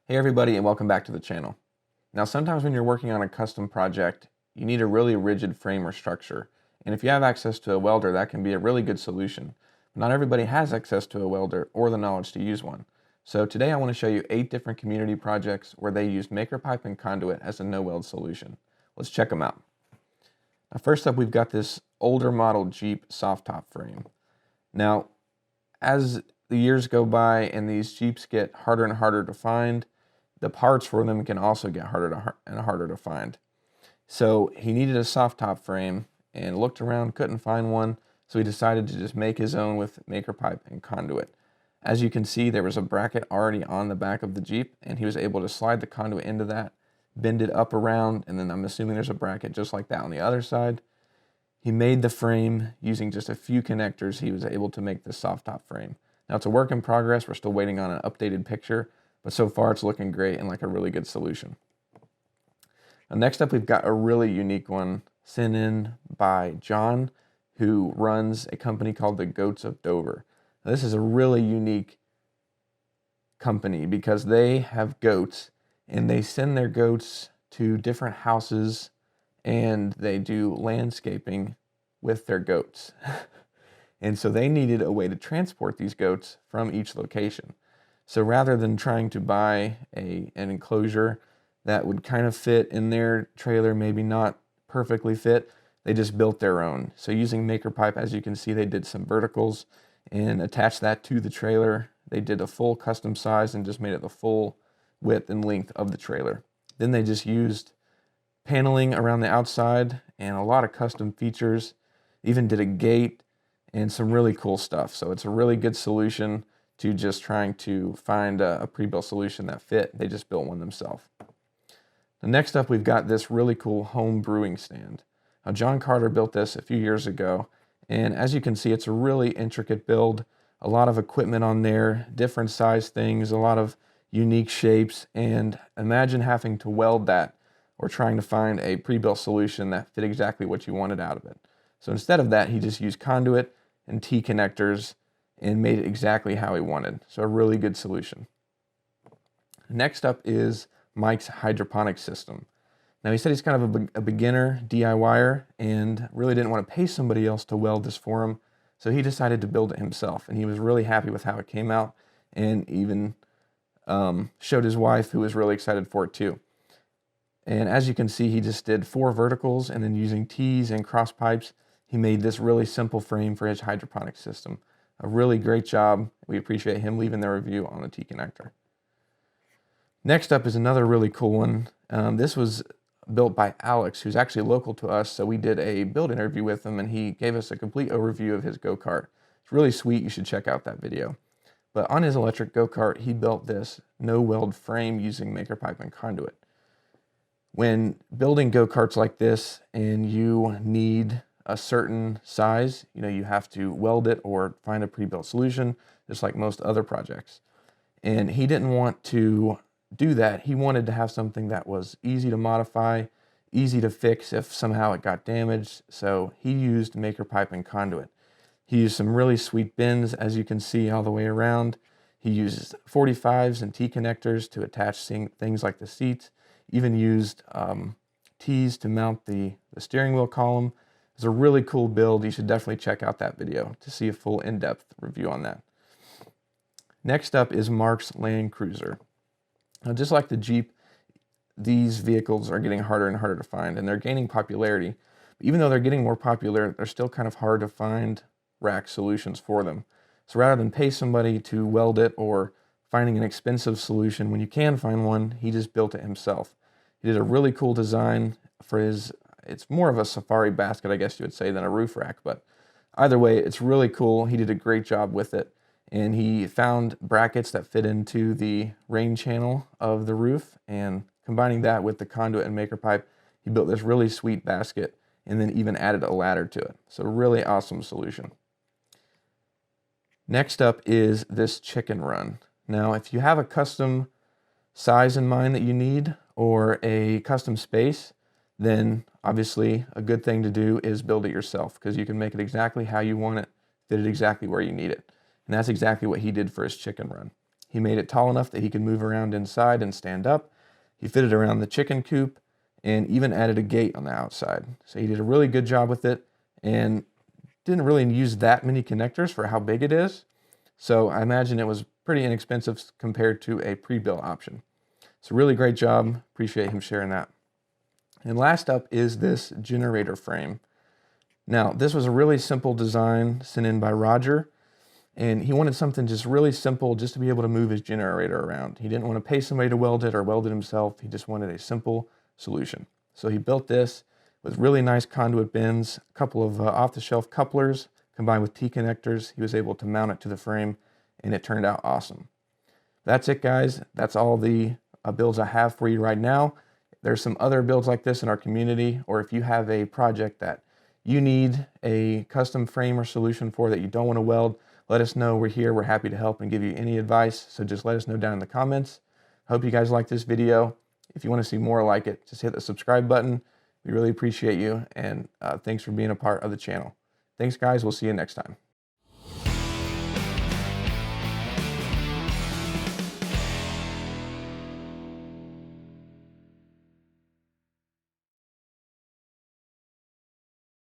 Hey everybody, and welcome back to the channel. Now sometimes when you're working on a custom project, you need a really rigid frame or structure. And if you have access to a welder, that can be a really good solution. But not everybody has access to a welder or the knowledge to use one. So today I want to show you 8 different community projects where they used maker pipe and conduit as a no-weld solution. Let's check them out. Now first up, we've got this older model Jeep soft top frame. Now, as the years go by and these Jeeps get harder and harder to find, the parts for them can also get harder and harder to find. So he needed a soft top frame and looked around, couldn't find one, so he decided to just make his own with maker pipe and conduit. As you can see, there was a bracket already on the back of the Jeep, and he was able to slide the conduit into that, bend it up around, and then I'm assuming there's a bracket just like that on the other side. He made the frame using just a few connectors. He was able to make this soft top frame. Now it's a work in progress. We're still waiting on an updated picture, but so far it's looking great and like a really good solution. Now next up, we've got a really unique one sent in by John, who runs a company called the Goats of Dover. Now, this is a really unique company because they have goats and they send their goats to different houses and they do landscaping with their goats. And so they needed a way to transport these goats from each location. So rather than trying to buy an enclosure that would kind of fit in their trailer, maybe not perfectly fit, they just built their own. So using maker pipe, as you can see, they did some verticals and attached that to the trailer. They did a full custom size and just made it the full width and length of the trailer. Then they just used paneling around the outside and a lot of custom features, even did a gate and some really cool stuff. So it's a really good solution to just trying to find a pre-built solution that fit. They just built one themselves. The next up, we've got this really cool home brewing stand. Now, John Carter built this a few years ago, and as you can see, it's a really intricate build, a lot of equipment on there, different size things, a lot of unique shapes, and imagine having to weld that or trying to find a pre-built solution that fit exactly what you wanted out of it. So instead of that, he just used conduit and T connectors and made it exactly how he wanted. So a really good solution. Next up is Mike's Hydroponic System. Now he said he's kind of a beginner DIYer and really didn't want to pay somebody else to weld this for him. So he decided to build it himself, and he was really happy with how it came out, and even showed his wife, who was really excited for it too. And as you can see, he just did 4 verticals, and then using T's and cross pipes, he made this really simple frame for his hydroponic system. A really great job. We appreciate him leaving the review on the T connector. Next up is another really cool one. This was built by Alex, who's actually local to us, so we did a build interview with him, and he gave us a complete overview of his GoKart. It's really sweet. You should check out that video. But on his electric GoKart, he built this no-weld frame using maker pipe and conduit. When building go-karts like this and you need a certain size, you have to weld it or find a pre-built solution, just like most other projects. And he didn't want to do that. He wanted to have something that was easy to modify, easy to fix if somehow it got damaged. So he used maker pipe and conduit. He used some really sweet bends, as you can see, all the way around. He used 45s and T connectors to attach things like the seats. Even used T's to mount the steering wheel column. It's a really cool build. You should definitely check out that video to see a full in-depth review on that. Next up is Mark's Land Cruiser. Now, just like the Jeep, these vehicles are getting harder and harder to find, and they're gaining popularity. Even though they're getting more popular, they're still kind of hard to find rack solutions for them. So rather than pay somebody to weld it or finding an expensive solution, when you can find one, he just built it himself. He did a really cool design for it's more of a safari basket, I guess you would say, than a roof rack, but either way, it's really cool. He did a great job with it, and he found brackets that fit into the rain channel of the roof, and combining that with the conduit and maker pipe, he built this really sweet basket, and then even added a ladder to it. So really awesome solution. Next up is this chicken run. Now, if you have a custom size in mind that you need or a custom space, then obviously a good thing to do is build it yourself, because you can make it exactly how you want it, fit it exactly where you need it. And that's exactly what he did for his chicken run. He made it tall enough that he could move around inside and stand up. He fitted around the chicken coop and even added a gate on the outside. So he did a really good job with it and didn't really use that many connectors for how big it is. So I imagine it was pretty inexpensive compared to a pre-built option. It's a really great job. Appreciate him sharing that. And last up is this generator frame. Now, this was a really simple design sent in by Roger, and he wanted something just really simple just to be able to move his generator around. He didn't want to pay somebody to weld it or weld it himself. He just wanted a simple solution. So he built this with really nice conduit bins, a couple of off-the-shelf couplers combined with T-connectors. He was able to mount it to the frame, and it turned out awesome. That's it, guys. That's all the builds I have for you right now. There's some other builds like this in our community, or if you have a project that you need a custom frame or solution for that you don't want to weld, let us know. We're here. We're happy to help and give you any advice. So just let us know down in the comments. I hope you guys like this video. If you want to see more like it, just hit the subscribe button. We really appreciate you, and thanks for being a part of the channel. Thanks, guys. We'll see you next time.